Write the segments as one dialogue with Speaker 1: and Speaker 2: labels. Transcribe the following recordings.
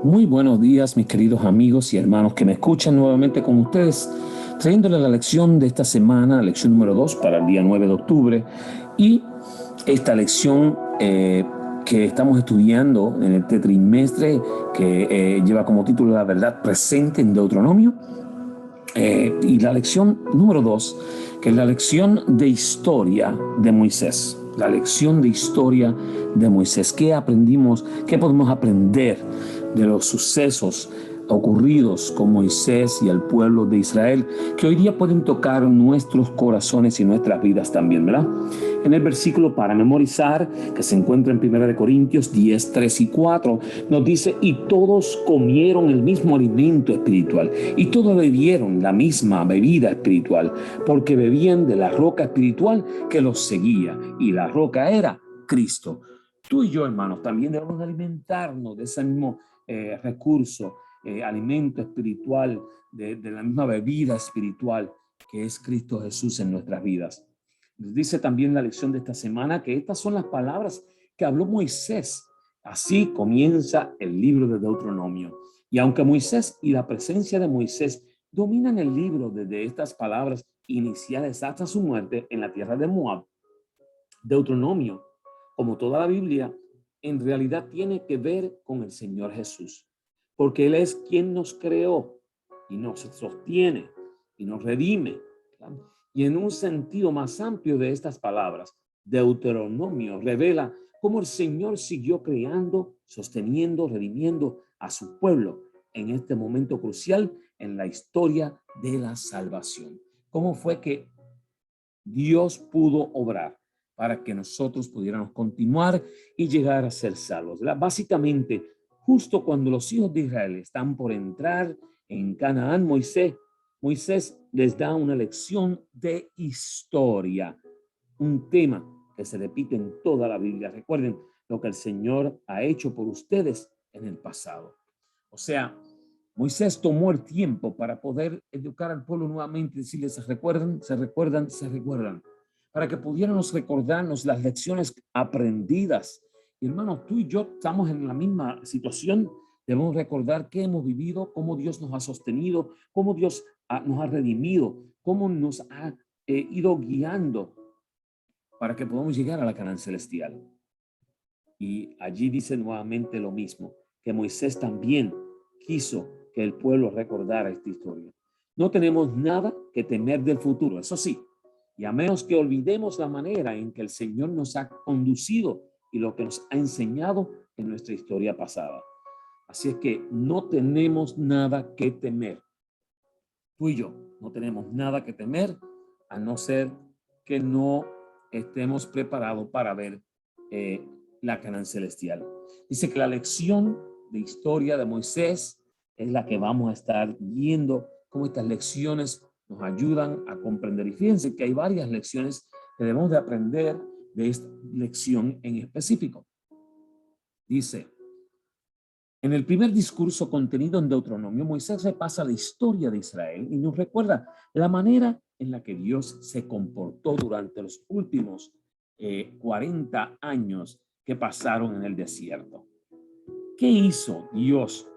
Speaker 1: Muy buenos días, mis queridos amigos y hermanos que me escuchan nuevamente con ustedes, trayéndole la lección de esta semana, lección número 2 para el día 9 de octubre. Y esta lección que estamos estudiando en este trimestre, que lleva como título La verdad presente en Deuteronomio. Y la lección número 2, que es la lección de historia de Moisés. La lección de historia de Moisés. ¿Qué aprendimos? ¿Qué podemos aprender de los sucesos ocurridos con Moisés y el pueblo de Israel, que hoy día pueden tocar nuestros corazones y nuestras vidas también, ¿verdad? En el versículo para memorizar, que se encuentra en 1 Corintios 10, 3 y 4, nos dice: y todos comieron el mismo alimento espiritual, y todos bebieron la misma bebida espiritual, porque bebían de la roca espiritual que los seguía, y la roca era Cristo. Tú y yo, hermanos, también debemos alimentarnos de ese mismo recurso, alimento espiritual, de la misma bebida espiritual que es Cristo Jesús en nuestras vidas. Nos dice también la lección de esta semana que estas son las palabras que habló Moisés. Así comienza el libro de Deuteronomio. Y aunque Moisés y la presencia de Moisés dominan el libro desde estas palabras iniciales hasta su muerte en la tierra de Moab, Deuteronomio, como toda la Biblia, en realidad tiene que ver con el Señor Jesús, porque Él es quien nos creó y nos sostiene y nos redime. ¿Claro? Y en un sentido más amplio de estas palabras, Deuteronomio revela cómo el Señor siguió creando, sosteniendo, redimiendo a su pueblo en este momento crucial en la historia de la salvación. ¿Cómo fue que Dios pudo obrar para que nosotros pudiéramos continuar y llegar a ser salvos? Básicamente, justo cuando los hijos de Israel están por entrar en Canaán, Moisés les da una lección de historia, un tema que se repite en toda la Biblia. Recuerden lo que el Señor ha hecho por ustedes en el pasado. O sea, Moisés tomó el tiempo para poder educar al pueblo nuevamente y decirles: se recuerdan, se recuerdan, se recuerdan, para que pudiéramos recordarnos las lecciones aprendidas. Y hermanos, tú y yo estamos en la misma situación. Debemos recordar qué hemos vivido, cómo Dios nos ha sostenido, cómo Dios nos ha redimido, cómo nos ha ido guiando para que podamos llegar a la Canaán celestial. Y allí dice nuevamente lo mismo, que Moisés también quiso que el pueblo recordara esta historia. No tenemos nada que temer del futuro, eso sí, y a menos que olvidemos la manera en que el Señor nos ha conducido y lo que nos ha enseñado en nuestra historia pasada. Así es que no tenemos nada que temer. Tú y yo no tenemos nada que temer, a no ser que no estemos preparados para ver la Canaán celestial. Dice que la lección de historia de Moisés es la que vamos a estar viendo, cómo estas lecciones nos ayudan a comprender. Y fíjense que hay varias lecciones que debemos de aprender de esta lección en específico. Dice: en el primer discurso contenido en Deuteronomio, Moisés repasa la historia de Israel y nos recuerda la manera en la que Dios se comportó durante los últimos 40 años que pasaron en el desierto. ¿Qué hizo Dios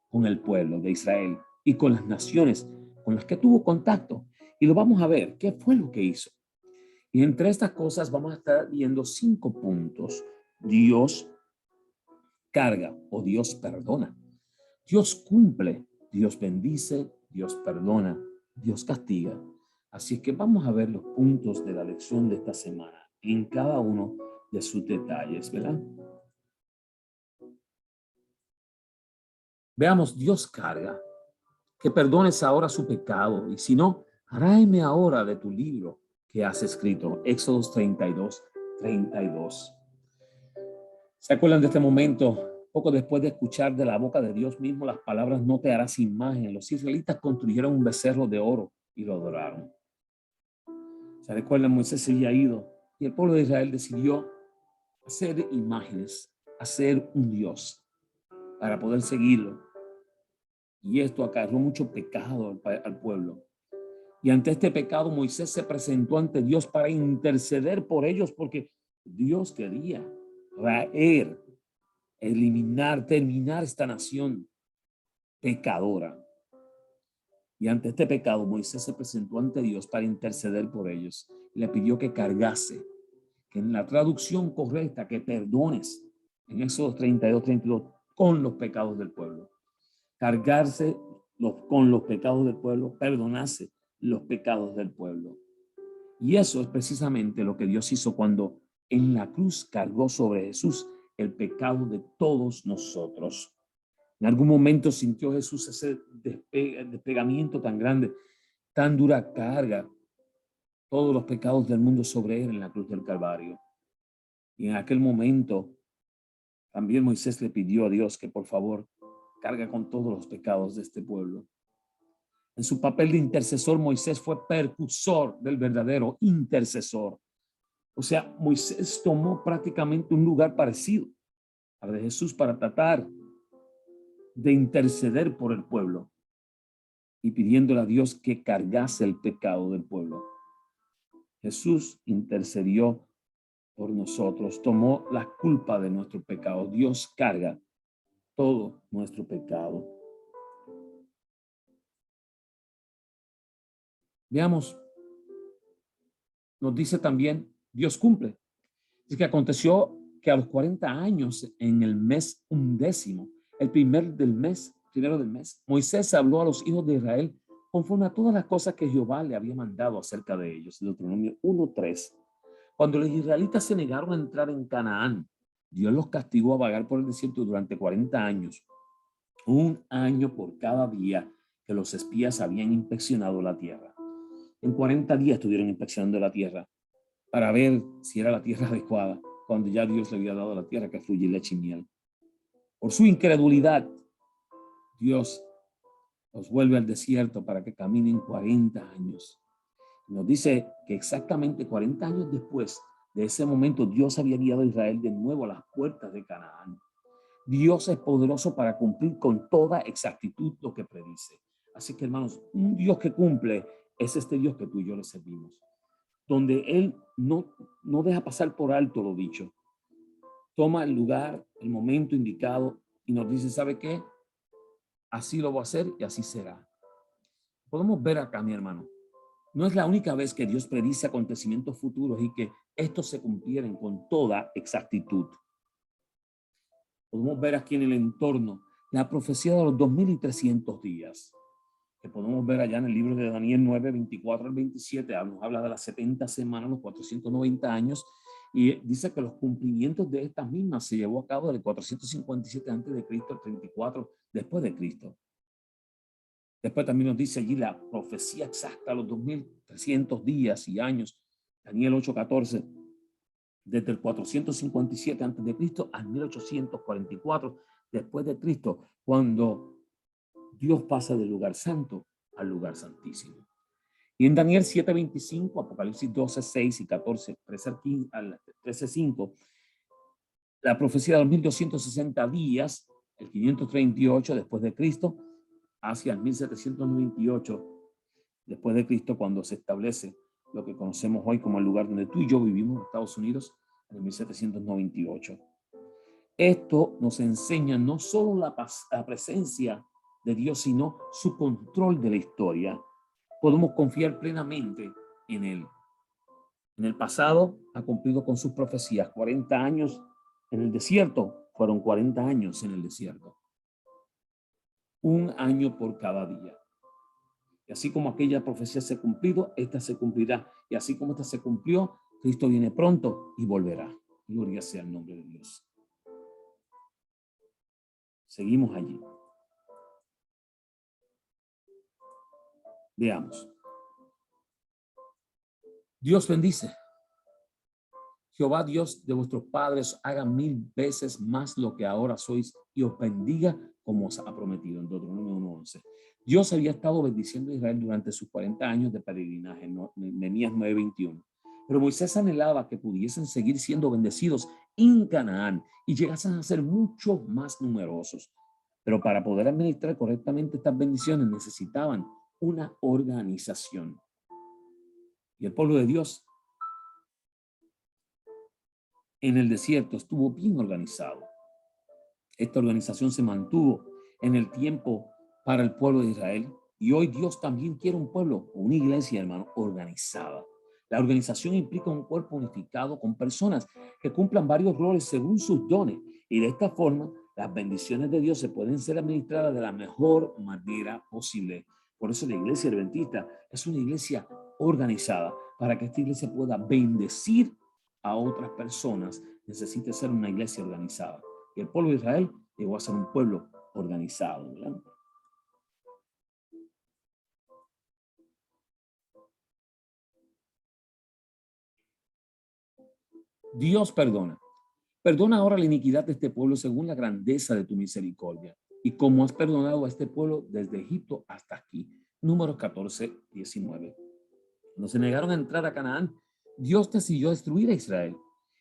Speaker 1: con el pueblo de Israel y con las naciones con las que tuvo contacto? Y lo vamos a ver, ¿qué fue lo que hizo? Y entre estas cosas vamos a estar viendo 5 puntos. Dios carga o Dios perdona. Dios cumple, Dios bendice, Dios perdona, Dios castiga. Así que vamos a ver los puntos de la lección de esta semana en cada uno de sus detalles, ¿verdad? Veamos: Dios carga, que perdones ahora su pecado, y si no, tráeme ahora de tu libro que has escrito. Éxodo 32, 32. ¿Se acuerdan de este momento? Poco después de escuchar de la boca de Dios mismo las palabras: no te harás imagen, los israelitas construyeron un becerro de oro y lo adoraron. ¿Se recuerdan? Moisés se había ido y el pueblo de Israel decidió hacer imágenes, hacer un Dios para poder seguirlo. Y esto acarreó mucho pecado al pueblo. Y ante este pecado, Moisés se presentó ante Dios para interceder por ellos, porque Dios quería raer, eliminar, terminar esta nación. pecadora. Y ante este pecado, Moisés se presentó ante Dios para interceder por ellos. Le pidió que cargase, que en la traducción correcta, que perdones, en Éxodo 32, con los pecados del pueblo. Cargarse con los pecados del pueblo, perdonarse los pecados del pueblo. Y eso es precisamente lo que Dios hizo cuando en la cruz cargó sobre Jesús el pecado de todos nosotros. En algún momento sintió Jesús ese despegamiento tan grande, tan dura carga, todos los pecados del mundo sobre él en la cruz del Calvario. Y en aquel momento también Moisés le pidió a Dios que por favor carga con todos los pecados de este pueblo. En su papel de intercesor, Moisés fue percursor del verdadero intercesor. O sea, Moisés tomó prácticamente un lugar parecido al de Jesús para tratar de interceder por el pueblo y pidiéndole a Dios que cargase el pecado del pueblo. Jesús intercedió por nosotros, tomó la culpa de nuestro pecado. Dios carga todo nuestro pecado. Veamos, nos dice también, Dios cumple. Es que aconteció que a los 40 años, en el mes 11, el primero del mes, Moisés habló a los hijos de Israel conforme a todas las cosas que Jehová le había mandado acerca de ellos. Deuteronomio 1:3. Cuando los israelitas se negaron a entrar en Canaán, Dios los castigó a vagar por el desierto durante 40 años, un año por cada día que los espías habían inspeccionado la tierra. En 40 días estuvieron inspeccionando la tierra para ver si era la tierra adecuada, cuando ya Dios le había dado la tierra que fluye leche y miel. Por su incredulidad, Dios los vuelve al desierto para que caminen 40 años. Nos dice que exactamente 40 años después de ese momento, Dios había guiado a Israel de nuevo a las puertas de Canaán. Dios es poderoso para cumplir con toda exactitud lo que predice. Así que, hermanos, un Dios que cumple es este Dios que tú y yo le servimos, donde Él no deja pasar por alto lo dicho. Toma el lugar, el momento indicado y nos dice, ¿sabe qué? Así lo voy a hacer y así será. Podemos ver acá, mi hermano, no es la única vez que Dios predice acontecimientos futuros y que estos se cumplieran con toda exactitud. Podemos ver aquí en el entorno la profecía de los 2300 días, que podemos ver allá en el libro de Daniel 9:24 al 27, nos habla de las 70 semanas, los 490 años, y dice que los cumplimientos de estas mismas se llevó a cabo del 457 antes de Cristo al 34 después de Cristo. Después también nos dice allí la profecía exacta, los 2300 días y años, Daniel 8:14, desde el 457 antes de Cristo al 1844 después de Cristo, cuando Dios pasa del lugar santo al lugar santísimo. Y en Daniel 7:25, Apocalipsis 12:6 y 14, 13:5, la profecía de los 1260 días, el 538 después de Cristo, hacia el 1798 después de Cristo, cuando se establece lo que conocemos hoy como el lugar donde tú y yo vivimos, Estados Unidos, en el 1798. Esto nos enseña no solo la presencia de Dios, sino su control de la historia. Podemos confiar plenamente en Él. En el pasado ha cumplido con sus profecías. 40 años en el desierto, fueron 40 años en el desierto. Un año por cada día. Y así como aquella profecía se ha cumplido, esta se cumplirá. Y así como esta se cumplió, Cristo viene pronto y volverá. Gloria sea el nombre de Dios. Seguimos allí. Veamos. Dios bendice. Jehová Dios de vuestros padres haga 1000 veces más lo que ahora sois y os bendiga como os ha prometido. En Deuteronomio 1:11. Dios había estado bendiciendo a Israel durante sus 40 años de peregrinaje, Nehemías 9:21. Pero Moisés anhelaba que pudiesen seguir siendo bendecidos en Canaán y llegasen a ser mucho más numerosos. Pero para poder administrar correctamente estas bendiciones necesitaban una organización. Y el pueblo de Dios en el desierto estuvo bien organizado. Esta organización se mantuvo en el tiempo para el pueblo de Israel. Y hoy Dios también quiere un pueblo, una iglesia, hermano, organizada. La organización implica un cuerpo unificado con personas que cumplan varios roles según sus dones. Y de esta forma, las bendiciones de Dios se pueden ser administradas de la mejor manera posible. Por eso la iglesia adventista es una iglesia organizada. Para que esta iglesia pueda bendecir a otras personas, necesita ser una iglesia organizada. Y el pueblo de Israel llegó a ser un pueblo organizado, ¿verdad? Dios perdona. Perdona ahora la iniquidad de este pueblo según la grandeza de tu misericordia y como has perdonado a este pueblo desde Egipto hasta aquí. Números 14, 19. Cuando se negaron a entrar a Canaán, Dios decidió destruir a Israel.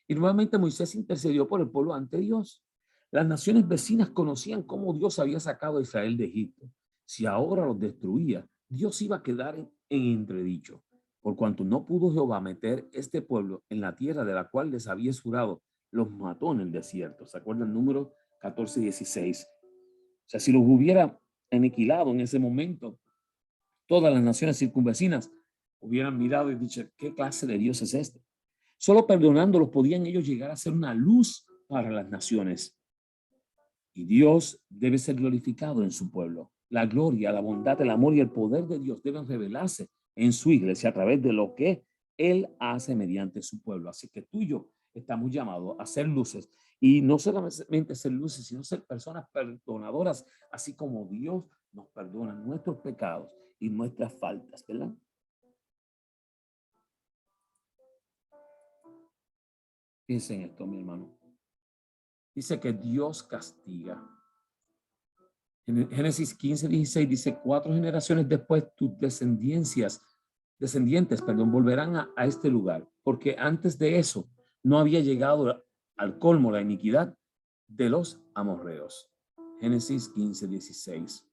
Speaker 1: Y nuevamente Moisés intercedió por el pueblo ante Dios. Las naciones vecinas conocían cómo Dios había sacado a Israel de Egipto. Si ahora los destruía, Dios iba a quedar en entredicho. Por cuanto no pudo Jehová meter este pueblo en la tierra de la cual les había jurado, los mató en el desierto. ¿Se acuerdan? Número 14, 16. O sea, si los hubiera aniquilado en ese momento, todas las naciones circunvecinas hubieran mirado y dicho, ¿qué clase de Dios es este? Solo perdonándolos podían ellos llegar a ser una luz para las naciones. Y Dios debe ser glorificado en su pueblo. La gloria, la bondad, el amor y el poder de Dios deben revelarse en su iglesia a través de lo que Él hace mediante su pueblo. Así que tú y yo estamos llamados a ser luces. Y no solamente ser luces, sino ser personas perdonadoras, así como Dios nos perdona nuestros pecados y nuestras faltas, ¿verdad? Piensen en esto, mi hermano. Dice que Dios castiga. En Génesis 15, 16 dice, 4 generaciones después tus descendientes, volverán a este lugar, porque antes de eso no había llegado al colmo la iniquidad de los amorreos. Génesis 15, 16.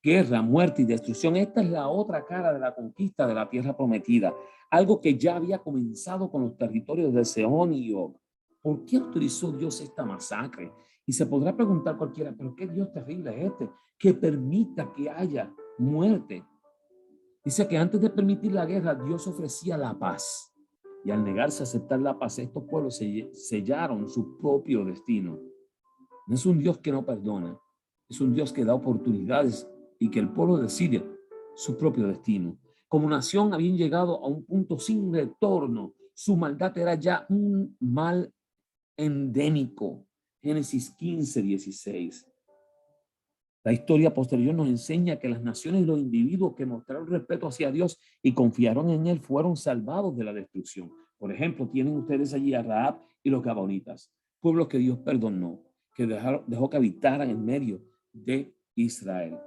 Speaker 1: Guerra, muerte y destrucción. Esta es la otra cara de la conquista de la tierra prometida. Algo que ya había comenzado con los territorios de Sehón y Og. ¿Por qué autorizó Dios esta masacre? Y se podrá preguntar cualquiera, ¿pero qué Dios terrible es este? Que permita que haya muerte. Dice que antes de permitir la guerra, Dios ofrecía la paz. Y al negarse a aceptar la paz, estos pueblos sellaron su propio destino. No es un Dios que no perdona, es un Dios que da oportunidades y que el pueblo decide su propio destino. Como nación habían llegado a un punto sin retorno. Su maldad era ya un mal endémico. Génesis 15, 16. La historia posterior nos enseña que las naciones y los individuos que mostraron respeto hacia Dios y confiaron en Él fueron salvados de la destrucción. Por ejemplo, tienen ustedes allí a Rahab y los Gabonitas, pueblos que Dios perdonó, que dejó que habitaran en medio de Israel.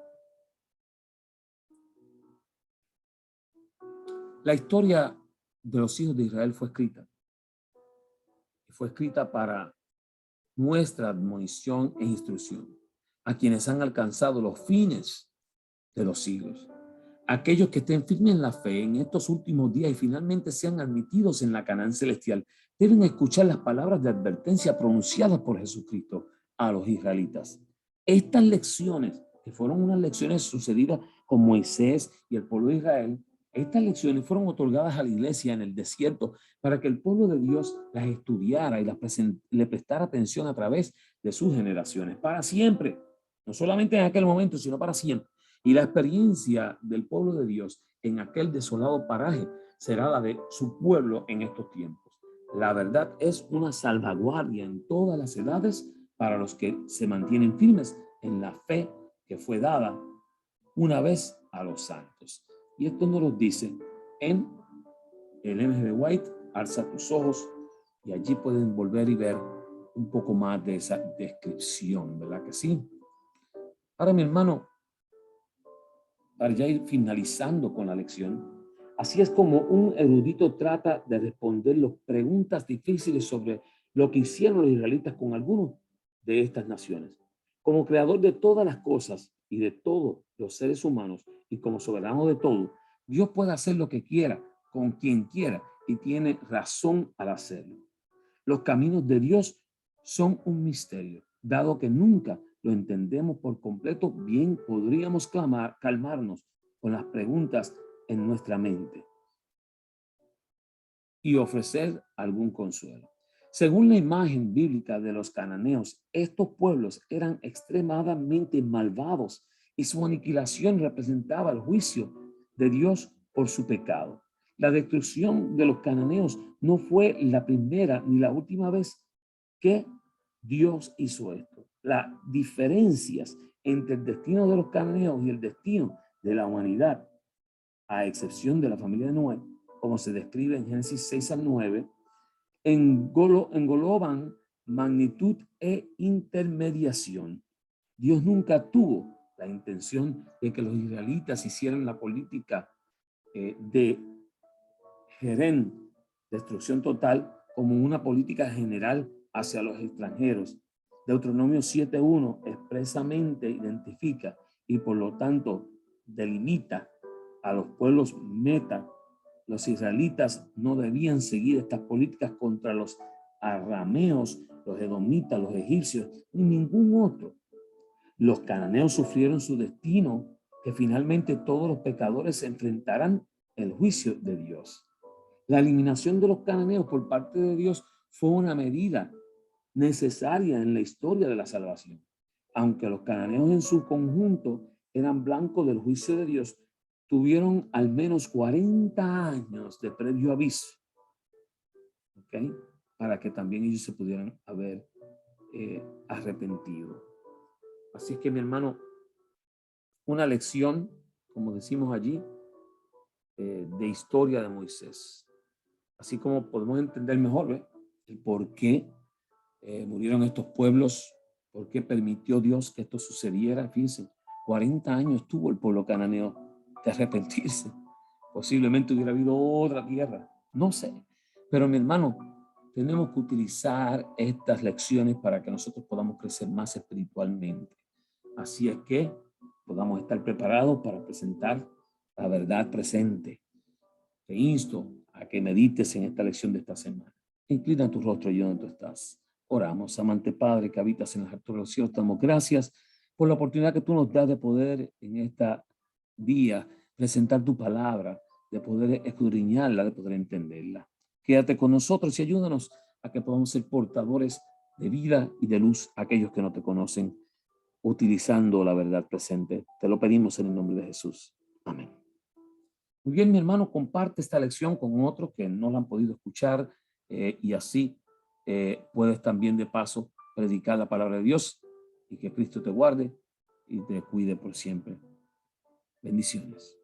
Speaker 1: La historia de los hijos de Israel fue escrita. Fue escrita para nuestra admonición e instrucción a quienes han alcanzado los fines de los siglos. Aquellos que estén firmes en la fe en estos últimos días y finalmente sean admitidos en la Canaán celestial, deben escuchar las palabras de advertencia pronunciadas por Jesucristo a los israelitas. Estas lecciones, que fueron unas lecciones sucedidas con Moisés y el pueblo de Israel, estas lecciones fueron otorgadas a la iglesia en el desierto para que el pueblo de Dios las estudiara y le prestara atención a través de sus generaciones, para siempre, no solamente en aquel momento, sino para siempre. Y la experiencia del pueblo de Dios en aquel desolado paraje será la de su pueblo en estos tiempos. La verdad es una salvaguardia en todas las edades para los que se mantienen firmes en la fe que fue dada una vez a los santos. Y esto nos lo dice en el M.G. White, Alza tus ojos, y allí pueden volver y ver un poco más de esa descripción, ¿verdad que sí? Ahora, mi hermano, para ya ir finalizando con la lección, así es como un erudito trata de responder las preguntas difíciles sobre lo que hicieron los israelitas con algunos de estas naciones. Como creador de todas las cosas y de todos los seres humanos y como soberano de todo, Dios puede hacer lo que quiera con quien quiera y tiene razón al hacerlo. Los caminos de Dios son un misterio, dado que nunca lo entendemos por completo, bien podríamos calmarnos con las preguntas en nuestra mente y ofrecer algún consuelo. Según la imagen bíblica de los cananeos, estos pueblos eran extremadamente malvados y su aniquilación representaba el juicio de Dios por su pecado. La destrucción de los cananeos no fue la primera ni la última vez que Dios hizo esto. Las diferencias entre el destino de los cananeos y el destino de la humanidad, a excepción de la familia de Noé, como se describe en Génesis 6 al 9, engloban magnitud e intermediación. Dios nunca tuvo la intención de que los israelitas hicieran la política de Jerem, destrucción total, como una política general hacia los extranjeros. Deuteronomio 7:1 expresamente identifica y por lo tanto delimita a los pueblos meta. Los israelitas no debían seguir estas políticas contra los arameos, los edomitas, los egipcios, ni ningún otro. Los cananeos sufrieron su destino, que finalmente todos los pecadores enfrentarán el juicio de Dios. La eliminación de los cananeos por parte de Dios fue una medida necesaria en la historia de la salvación. Aunque los cananeos en su conjunto eran blancos del juicio de Dios, tuvieron al menos 40 años de previo aviso, ¿ok? Para que también ellos se pudieran haber arrepentido. Así es que, mi hermano, una lección, como decimos allí, de historia de Moisés. Así como podemos entender mejor, ¿ve?, el por qué murieron estos pueblos, por qué permitió Dios que esto sucediera. Fíjense, 40 años tuvo el pueblo cananeo de arrepentirse. Posiblemente hubiera habido otra tierra, no sé. Pero mi hermano, tenemos que utilizar estas lecciones para que nosotros podamos crecer más espiritualmente. Así es que podamos estar preparados para presentar la verdad presente. Te insto a que medites en esta lección de esta semana. Inclina tu rostro allí donde tú estás. Oramos, amante Padre que habitas en las alturas de los cielos, te damos gracias por la oportunidad que tú nos das de poder en este día presentar tu palabra, de poder escudriñarla, de poder entenderla. Quédate con nosotros y ayúdanos a que podamos ser portadores de vida y de luz a aquellos que no te conocen, utilizando la verdad presente. Te lo pedimos en el nombre de Jesús. Amén. Muy bien, mi hermano, comparte esta lección con otros que no la han podido escuchar y así puedes también de paso predicar la palabra de Dios y que Cristo te guarde y te cuide por siempre. Bendiciones.